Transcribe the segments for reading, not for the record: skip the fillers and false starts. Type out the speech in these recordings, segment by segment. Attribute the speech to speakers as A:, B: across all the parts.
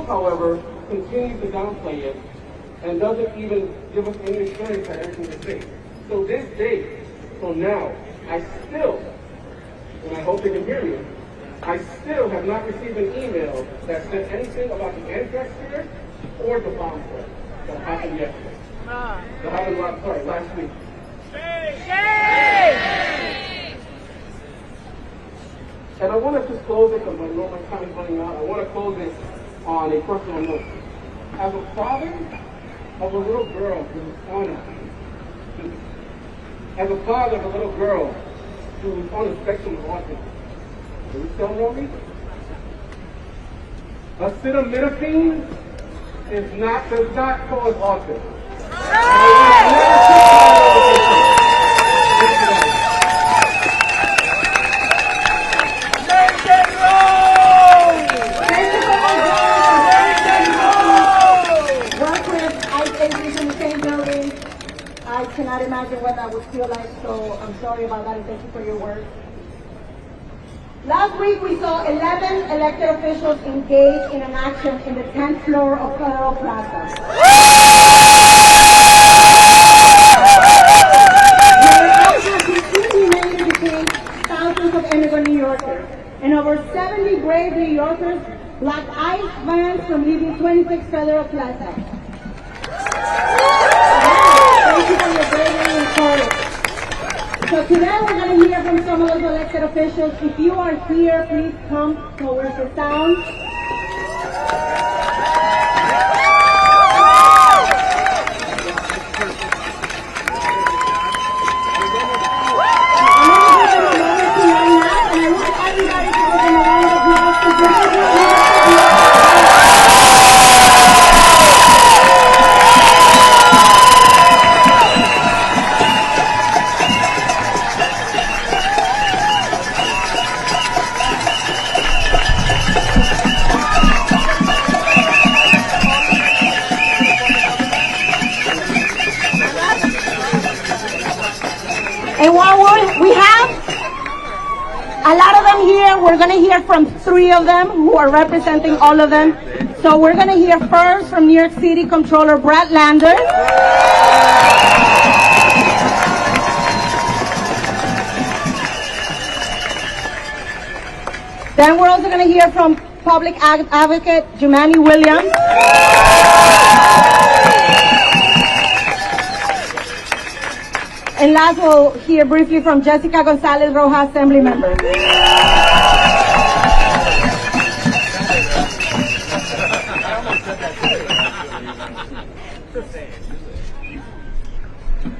A: public, however, continues to downplay it and doesn't even give us any assurance that everything is safe. So this day, so now, I still, and I hope they can hear me, I still have not received an email that said anything about the anthrax scare or the bomb threat that happened yesterday. That happened last week. And I want to just close it because I know my time is running out. I want to close it on a personal note. As a father of a little girl who's on a little spectrum of autism, can you tell me? Acetaminophen does not cause autism.
B: I cannot imagine what that would feel like, so I'm sorry about that and thank you for your words. Last week we saw 11 elected officials engaged in an action in the 10th floor of Federal Plaza. Where actions completely became thousands of immigrant New Yorkers, and over 70 brave New Yorkers blocked ICE vans from leaving 26 Federal Plaza. Thank you for your bravery and courage. So today we're going to hear from some of those elected officials. If you are here, please come towards the sound. And while we have a lot of them here, we're going to hear from 3 of them who are representing all of them. So we're going to hear first from New York City Comptroller Brad Lander. Then we're also going to hear from Public Advocate Jumaane Williams. And last, we'll hear briefly from Jessica Gonzalez Rojas, Assembly Member.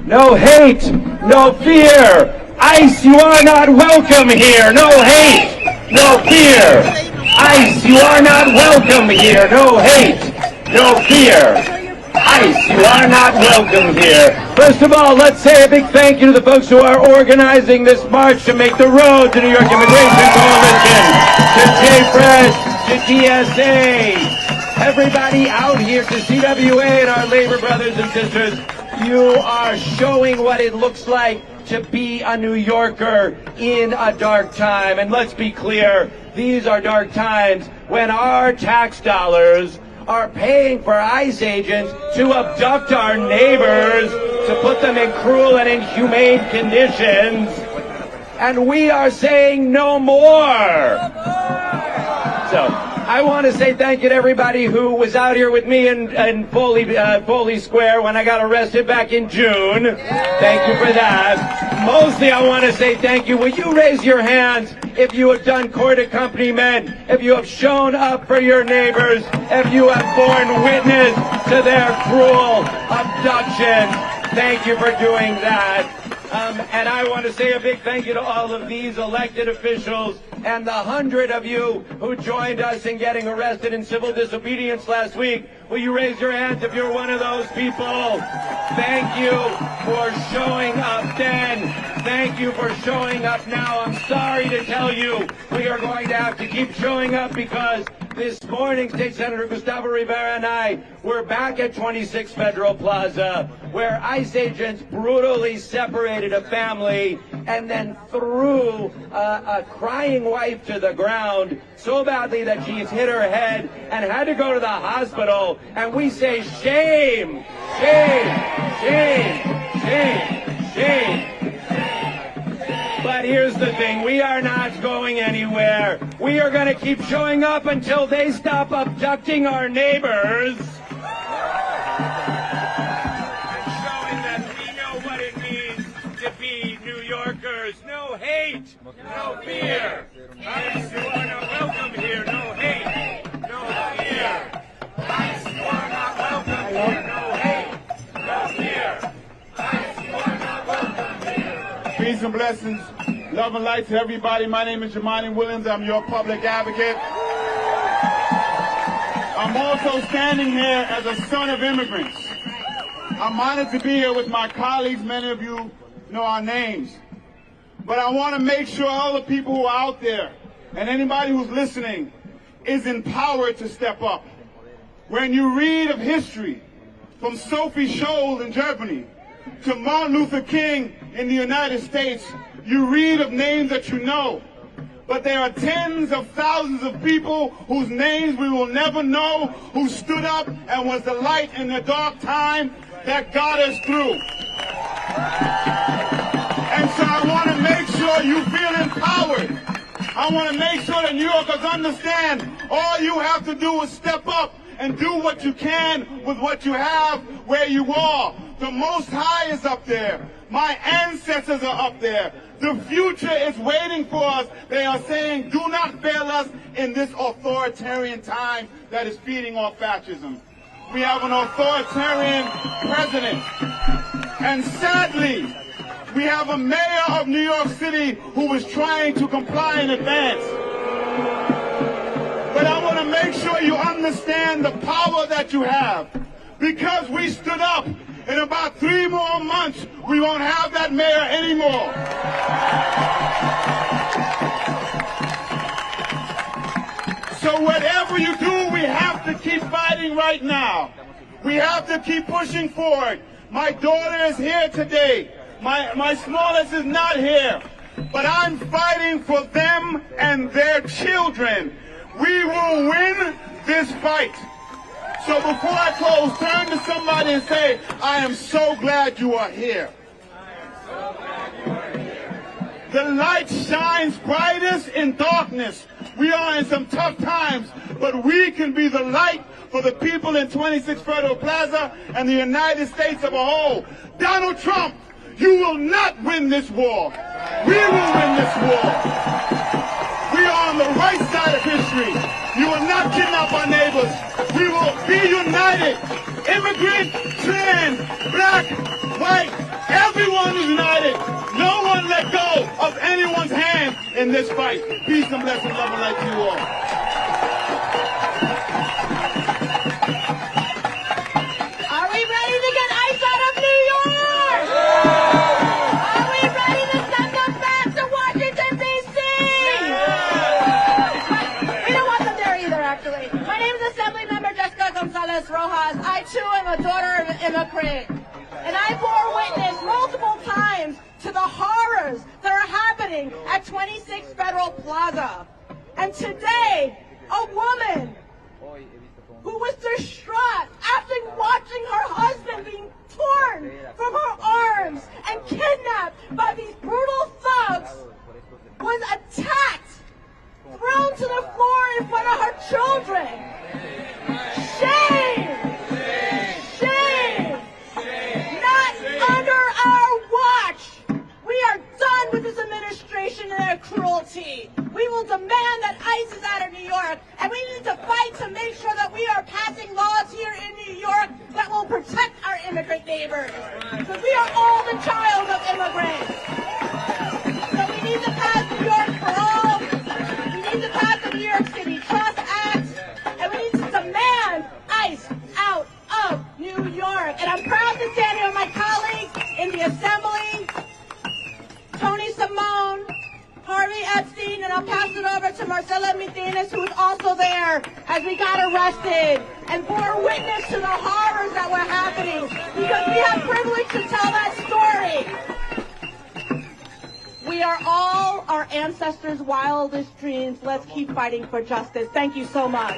C: No hate, no fear. ICE, you are not welcome here. No hate, no fear. ICE, you are not welcome here. No hate, no fear. ICE, you are not welcome here. First of all, let's say a big thank you to the folks who are organizing this march to make the road to New York Immigration Coalition, to JFRESH, to DSA, everybody out here, to CWA and our labor brothers and sisters. You are showing what it looks like to be a New Yorker in a dark time. And let's be clear, these are dark times when our tax dollars are paying for ICE agents to abduct our neighbors, to put them in cruel and inhumane conditions. And we are saying no more. So I want to say thank you to everybody who was out here with me in Foley Square when I got arrested back in June. Thank you for that. Mostly I want to say thank you. Will you raise your hands if you have done court accompaniment, if you have shown up for your neighbors, if you have borne witness to their cruel abduction? Thank you for doing that. And I want to say a big thank you to all of these elected officials and the 100 of you who joined us in getting arrested in civil disobedience last week. Will you raise your hands if you're one of those people? Thank you for showing up then. Thank you for showing up now. I'm sorry to tell you we are going to have to keep showing up because this morning, State Senator Gustavo Rivera and I were back at 26 Federal Plaza, where ICE agents brutally separated a family and then threw a crying wife to the ground so badly that she's hit her head and had to go to the hospital. And we say, shame, shame, shame, shame, shame. But here's the thing, we are not going anywhere. We are going to keep showing up until they stop abducting our neighbors. And showing that we know what it means to be New Yorkers. No hate, no fear. ICE, you are not welcome here. No hate, no fear. ICE, you are not welcome here. No hate, no fear. ICE, you are not welcome here.
D: Peace and blessings. Love and light to everybody. My name is Jamani Williams. I'm your public advocate. I'm also standing here as a son of immigrants. I'm honored to be here with my colleagues. Many of you know our names. But I want to make sure all the people who are out there and anybody who's listening is empowered to step up. When you read of history, from Sophie Scholl in Germany to Martin Luther King in the United States, you read of names that you know, but there are tens of thousands of people whose names we will never know, who stood up and was the light in the dark time that got us through. And so I want to make sure you feel empowered. I want to make sure that New Yorkers understand all you have to do is step up and do what you can with what you have where you are. The Most High is up there. My ancestors are up there. The future is waiting for us. They are saying, do not fail us in this authoritarian time that is feeding off fascism. We have an authoritarian president. And sadly, we have a mayor of New York City who is trying to comply in advance. But I want to make sure you understand the power that you have. Because we stood up, in about 3 more months, we won't have that mayor anymore. So whatever you do, we have to keep fighting right now. We have to keep pushing forward. My daughter is here today. My smallest is not here. But I'm fighting for them and their children. We will win this fight. So before I close, turn to somebody and say, I am so glad you are here. The light shines brightest in darkness. We are in some tough times, but we can be the light for the people in 26 Federal Plaza and the United States as a whole. Donald Trump, you will not win this war. We will win this war. We are on the right side of history. You will not kidnap our neighbors. We will be united. Immigrant, trans, black, white, everyone is united. No one let go of anyone's hand in this fight. Peace and blessings, love and light to you all.
B: Are we ready to get ICE out of New York? Are we ready to send them back to Washington, D.C.? We don't want them there either, actually. My name is Assemblymember Jessica Gonzalez Rojas. I, too, am a daughter of an immigrant. And I bore witness multiple times to the horrors that are happening at 26 Federal Plaza. And today, a woman who was distraught after watching her husband being torn from her arms and kidnapped by these brutal thugs was attacked, thrown to the floor in front of her children. Shame! Shame! Not under our watch! We are done with this administration and their cruelty. We will demand that ICE is out of New York, and we need to fight to make sure that we are passing laws here in New York that will protect our immigrant neighbors. Because we are all the child of immigrants. So we need to pass New York for all. We need to pass the New York City Trust Act, and we need to demand ICE out of New York. And I'm proud to stand here with my colleagues in the Assembly, Tony Simone, Harvey Epstein, and I'll pass it over to Marcela Mitinas, who was also there as we got arrested and bore witness to the horrors that were happening, because we have privilege to tell that story. We are all our ancestors' wildest dreams. Let's keep fighting for justice. Thank you so much.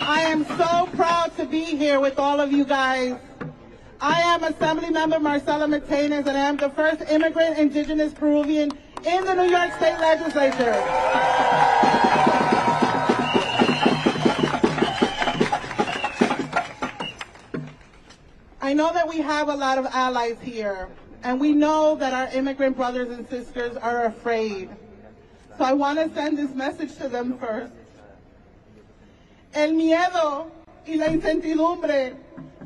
E: I am so proud to be here with all of you guys. I am Assemblymember Marcela Martinez, and I am the first immigrant indigenous Peruvian in the New York State Legislature. I know that we have a lot of allies here, and we know that our immigrant brothers and sisters are afraid. So I want to send this message to them first. El miedo y la incertidumbre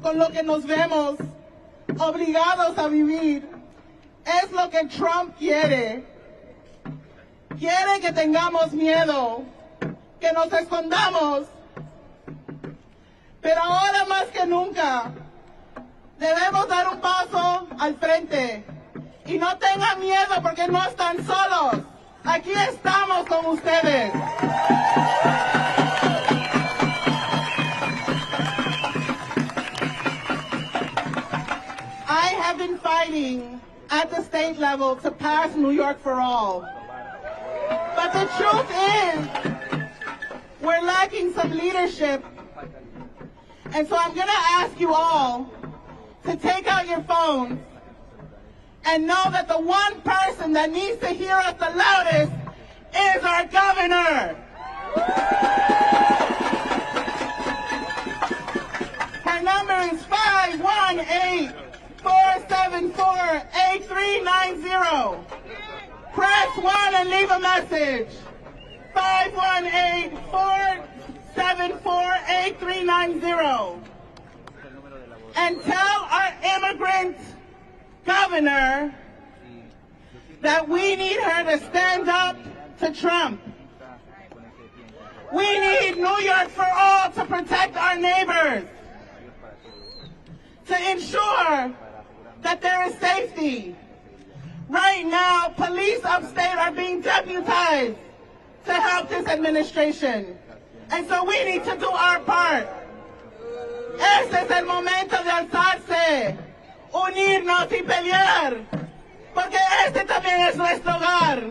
E: con lo que nos vemos obligados a vivir es lo que Trump quiere. Quiere que tengamos miedo, que nos escondamos. Pero ahora más que nunca debemos dar un paso al frente. Y no tengan miedo porque no están solos. Aquí estamos con ustedes. I have been fighting at the state level to pass New York for all. But the truth is, we're lacking some leadership. And so I'm going to ask you all to take out your phones and know that the one person that needs to hear us the loudest is our governor. Her number is 518-474-8390. Press 1 and leave a message. 518-474-8390. And tell our immigrant governor that we need her to stand up to Trump. We need New York for all to protect our neighbors, to ensure that there is safety. Right now, police upstate are being deputized to help this administration. And so we need to do our part. Este es el momento de alzarse, unirnos y pelear, porque este también es nuestro hogar.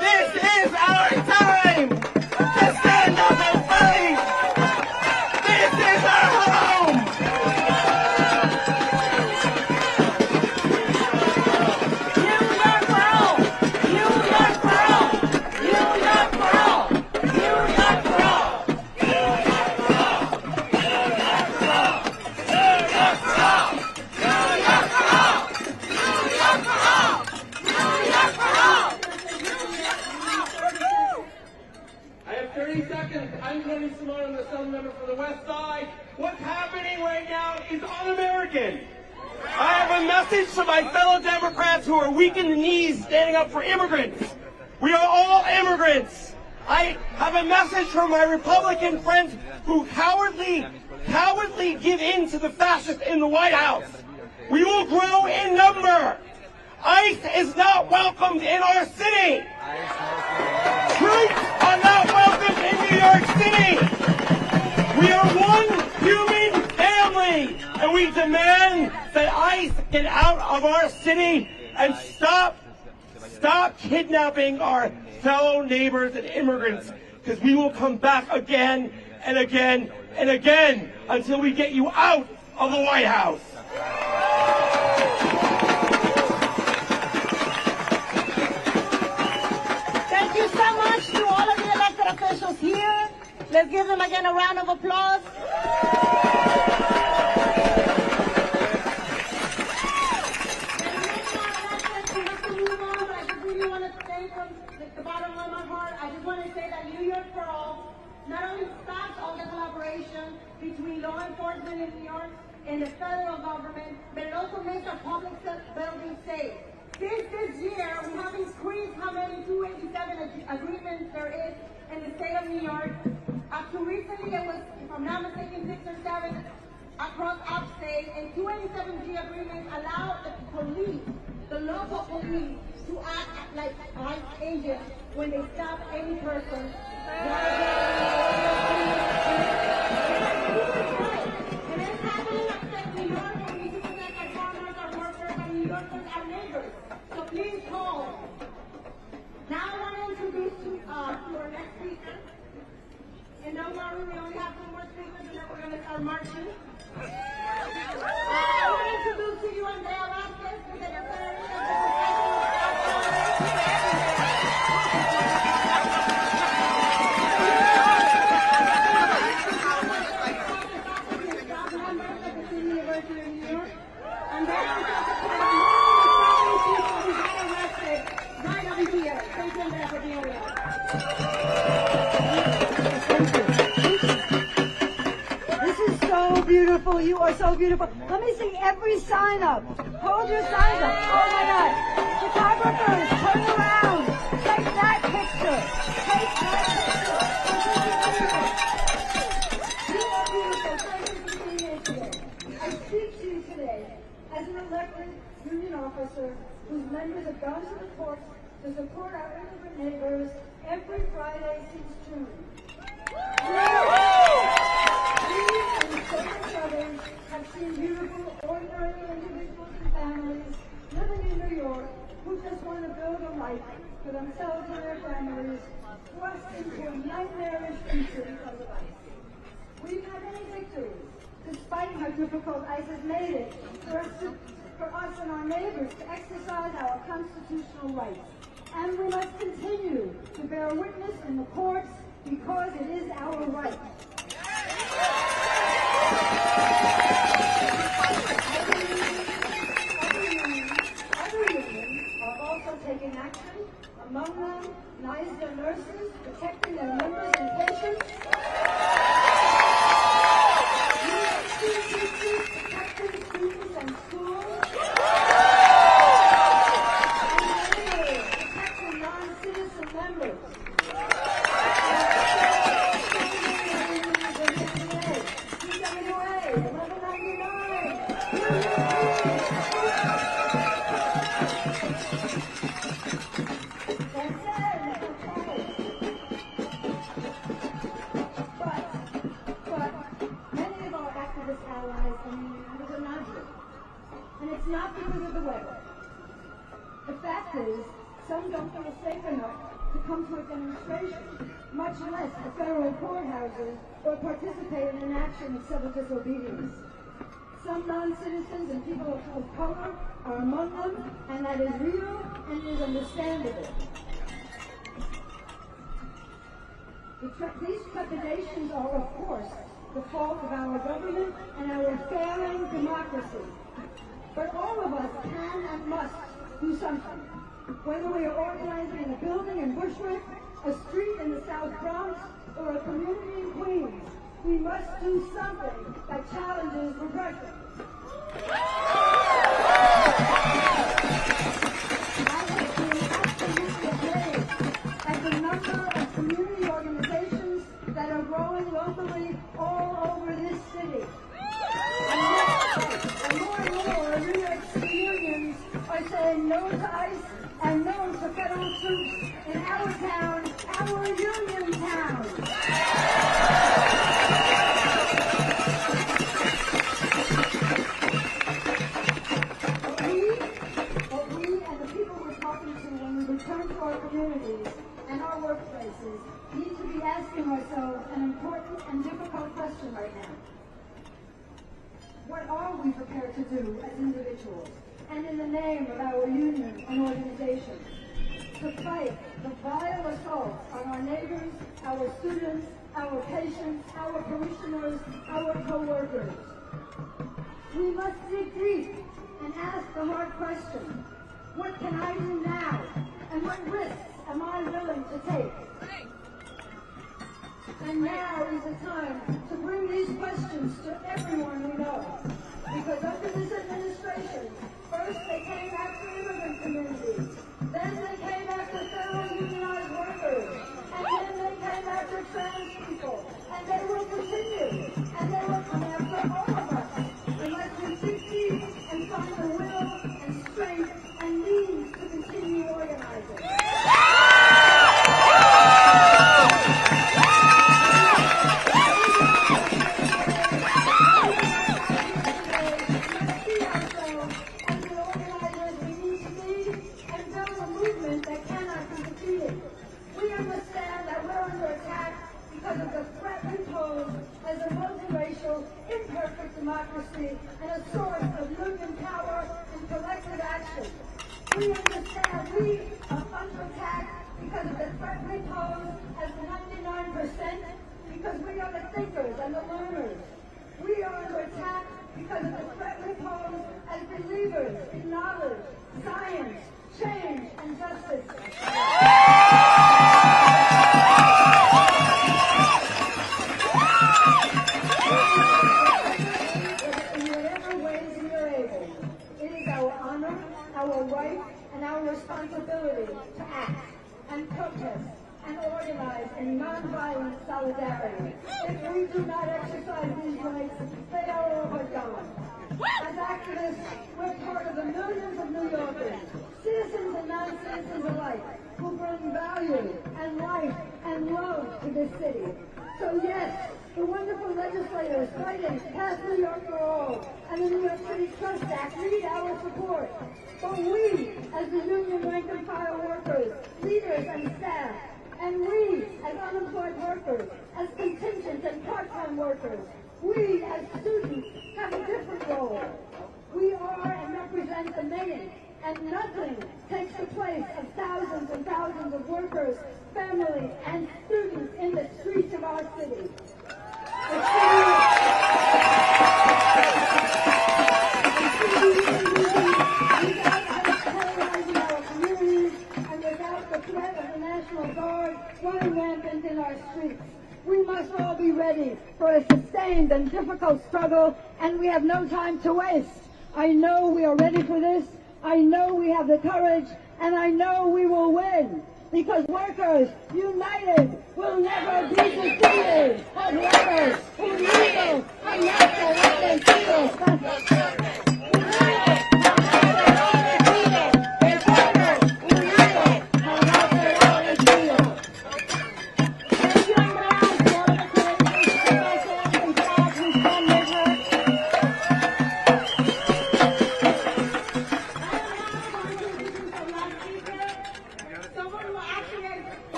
E: This is our time to stand up and fight. This is our home. New York for all. New York for all. New York for all. New York for all. New York for all. New York for all. New York for all. New York for all. New York for all. New York for all.
A: I have 30 seconds. I'm Tony Simone. I'm the Assembly member for the West Side. What's happening right now is un-American. I have a message to my fellow Democrats who are weak in the knees standing up for immigrants. We are all immigrants. I have a message for my Republican friends who cowardly give in to the fascists in the White House. We will grow in number. ICE is not welcomed in our city. Troops are not welcome in New York City. We are one human family, and we demand that ICE get out of our city and stop kidnapping our fellow neighbors and immigrants, because we will come back again and again and again until we get you out of the White House.
B: Thank you so much to all of the elected officials here. Let's give them again a round of applause. I just want to say that New York for All not only stops all the collaboration between law enforcement in New York and the federal government, but it also makes our public buildings safe. Since this year, we have increased how many 287 agreements there is in the state of New York. Up to recently, it was, if I'm not mistaken, 6 or 7 across upstate, and 287G agreements allow the police, the local police, to act like ICE agents when they stop any person. worry, we only have 2 more speakers and then we're going to start marching. I want to introduce to you Andrea Vasquez, the Secretary of the University of New York. And then I'm going to talk about people who got arrested right over here. Thank you, Andrea, for being with us. This is so beautiful. You are so beautiful. Let me see every sign up. Hold your signs up. Oh my God. Photographers, turn around. Take that picture. Take that picture. You are beautiful. Thank you for being here today. I speak to you today as an elected union officer whose members have gone to the courts to support our immigrant neighbors every Friday since June. We and so many others have seen beautiful, ordinary individuals and families living in New York who just want to build a life for themselves and their families, thrust into a nightmarish future because of ICE. We've had many victories, despite how difficult ICE has made it for us and our neighbors to exercise our constitutional rights. And we must continue to bear witness in the courts because it is our right. Other unions are also taking action. Among them, NYSDA nurses protecting their members and patients. Protecting students and schools. Protecting non-citizen members. And it's not because of the weather. The fact is, some don't feel safe enough to come to a demonstration, much less the federal courthouses, or participate in an action of civil disobedience. Some non-citizens and people of color are among them, and that is real and is understandable. These trepidations are, of course, the fault of our government and our failing democracy. But all of us can and must do something. Whether we are organizing in a building in Bushwick, a street in the South Bronx, or a community in Queens, we must do something that challenges repression. I have been absolutely amazed at the number of community organizations that are growing locally all over this city. And more and more New York City unions are saying no to ICE and no to federal troops in our town, our union town. But we and the people we're talking to when we return to our communities and our workplaces need to be asking ourselves an important and difficult question right now. What are we prepared to do as individuals and in the name of our unions and organizations to fight the vile assaults on our neighbors, our students, our patients, our parishioners, our co-workers? We must dig deep and ask the hard question, what can I do now and what risks am I willing to take? And now is the time to bring these questions to everyone we know. Because under this administration, first they came after immigrant communities, then they came after federal unionized workers, and then they came after trans people, and they will continue, and they will come after all of us, unless we dig deep and find the will and strength and means to continue organizing. We understand we are under attack because of the threat we pose as 99%, because we are the thinkers and the learners. We are under attack because of the threat we pose as believers in knowledge, science, change, and justice. In whatever ways we are able, it is our honor, our right, and our responsibility to act and protest and organize in nonviolent solidarity. If we do not exercise these rights, they are all but gone. As activists, we're part of the millions of New Yorkers, citizens and non-citizens alike, who bring value and life and love to this city. So yes, the wonderful legislators fighting Pass New York for All and the New York City Trust Act need our support. But we, as the union rank and file workers, leaders and staff, and we, as unemployed workers, as contingent and part-time workers, we, as students, have a different role. We are and represent the many, and nothing takes the place of thousands and thousands of workers, families, and students in the streets of our city. Running rampant in our streets. We must all be ready for a sustained and difficult struggle, and we have no time to waste. I know we are ready for this. I know we have the courage, and I know we will win. Because workers united will never be defeated. And workers who legal and not for what they feel.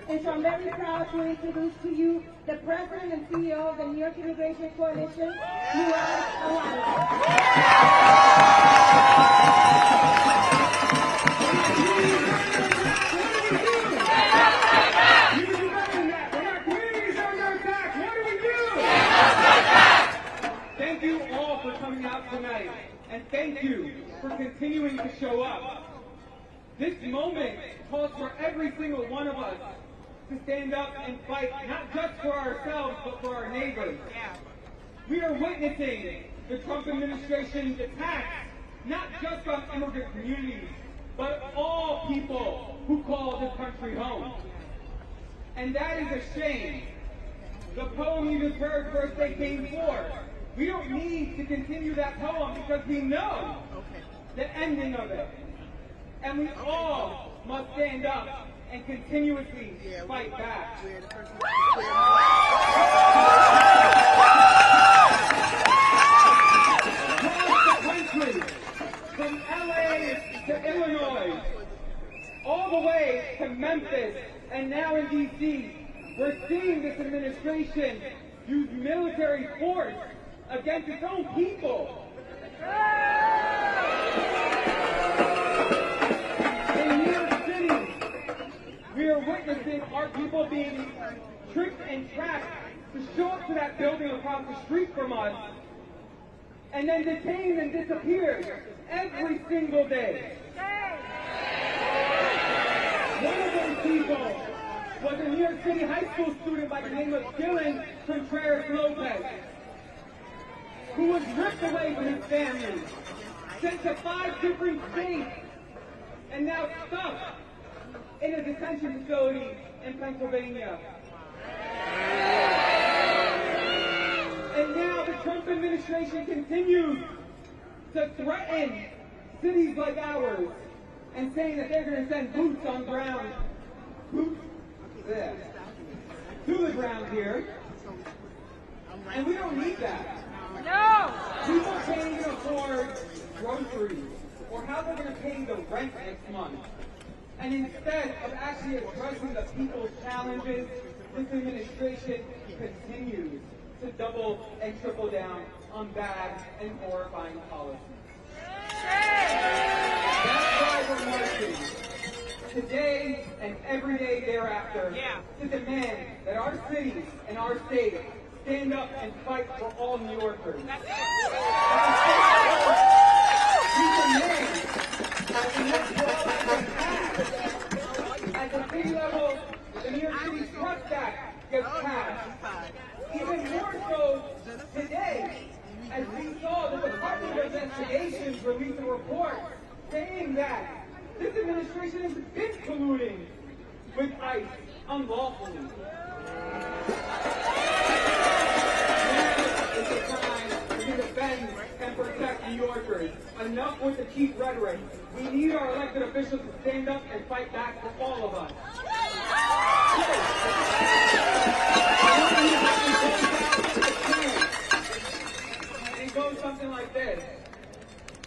B: And so I'm very proud to introduce to you the President and CEO of the New York Immigration Coalition,
A: Thank you all for coming out tonight, and thank you for continuing to show up. This moment calls for every single one of us to stand up and fight, not just for ourselves, but for our neighbors. We are witnessing the Trump administration's attacks, not just on immigrant communities, but all people who call this country home. And that is a shame. The poem you just heard, First They Came Forth. We don't need to continue that poem because we know the ending of it. And we all must stand up and continuously fight back. Across the country, from LA to Illinois, all the way to Memphis, and now in DC, we're seeing this administration use military force against its own people. In New York City, we are witnessing our people being tricked and trapped to show up to that building across the street from us, and then detained and disappeared every single day. One of those people was a New York City high school student by the name of Dylan Contreras-Lopez, who was ripped away from his family, sent to 5 different states, and now stuck in a detention facility in Pennsylvania. And now the Trump administration continues to threaten cities like ours and saying that they're going to send boots on ground, boots there, to the ground here. And we don't need that. No! People can't even afford groceries or how they're going to pay the rent next month. And instead of actually addressing the people's challenges, this administration continues to double and triple down
F: on bad and horrifying policies. That's why we're marching today and every day thereafter to demand that our cities and our state stand up and fight for all New Yorkers. We demand at the city level, the New York City Trust Act gets passed. Even more so today, as we saw the Department of Investigations release a report saying that this administration has been colluding with ICE unlawfully. Now is the time to defend and protect New Yorkers. Enough with the cheap rhetoric. We need our elected officials to stand up and fight back for all of us. And it goes something like this.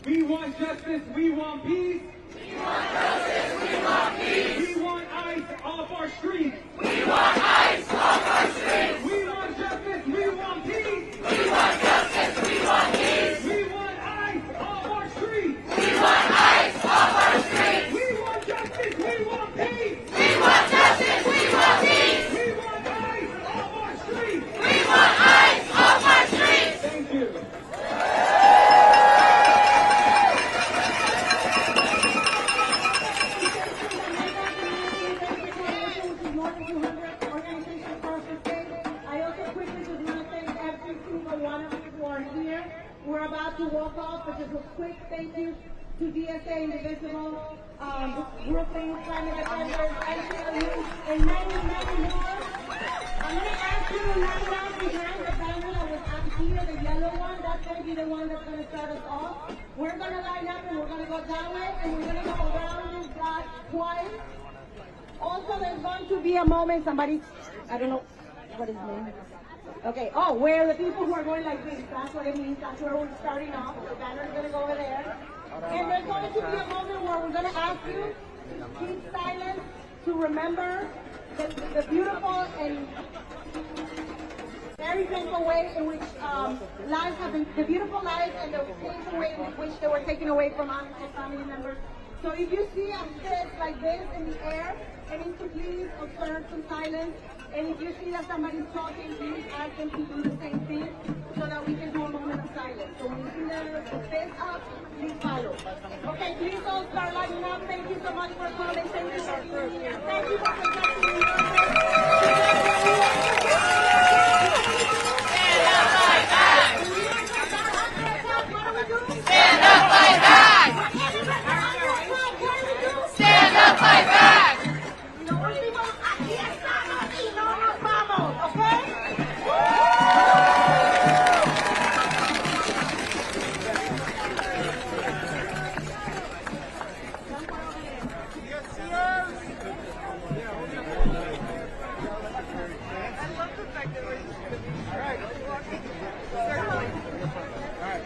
F: We want justice, we want peace. We want justice, we want peace. We want ICE off our streets. We want ICE off our streets. We want justice, we want peace. We want justice, we want peace. We want ICE off our streets. We want ICE off our streets. We want justice, we want peace. We want justice, we want peace. We want ICE off our streets. We want ICE off our streets. Thank you.
B: We're about to walk off, but just a quick thank you to DSA Indivisible, Brooklyn, Climate Defenders, NCLU, and many, many more. I'm going to ask you to line up behind the banner that was up here, the yellow one. That's going to be the one that's going to start us off. We're going to line up and we're going to go that way, and we're going to go around this block twice. Also, there's going to be a moment, somebody, I don't know what his name is. Okay, oh, where the people who are going like this, that's what it means, that's where we're starting off. The banner is going to go over there. And there's going to be a moment where we're going to ask you to keep silent, to remember the beautiful and very painful way in which lives have been, the beautiful lives and the painful way in which they were taken away from us and family members. So if you see a fist like this in the air, I need to please observe some silence. And if you see that somebody's talking, please ask them to do the same thing so that we can do a moment of silence. So when you see the fist up, please follow. Okay, please all start lighting up. Thank you so much for coming. Thank you for being here. Thank you for protecting me. Stand up, fight back! Stand up, fight back!
D: All right.